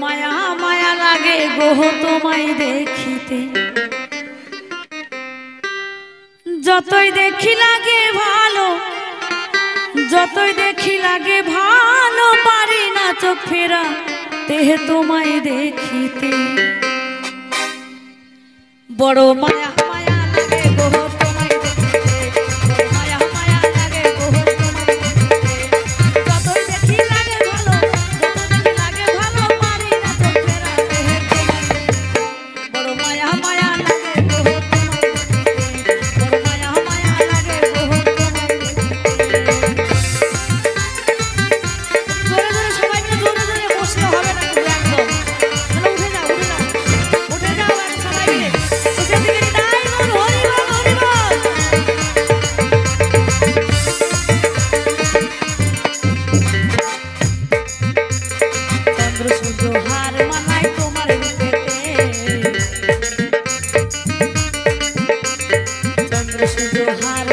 মায়া মায়া লাগে গো তোমায় দেখিতে, যতই দেখি লাগে ভালো, যতই দেখি লাগে ভালো, পারি না চোখ ফেরা তেহে তোমায় দেখিতে। বড় মায়া মায়া লাগে গো তোমায় দেখিতে, মায়া মায়া লাগে গো তোমায় দেখিতে, যতই দেখি লাগে ভালো, যতই লাগে ভালো, পারি না চোখ ফেরা তেহে তোমায় দেখিতে। বড় মায়া মায়া লাগে গো তোমায় দেখিতে, বড় মায়া মায়া লাগে গো তোমায় দেখিতে। জোরে জোরে সবাই মিলে জোরে জোরে বসলে হবে না কিন্তু একদম, উঠে যাও উঠে যাও উঠে যাও সবাই মিলে উঠে দিকে তাই বল হরি বল হরি বল। চন্দ্র সূর্য হার মানায় তোমার রূপেতে, চন্দ্র সূর্য হার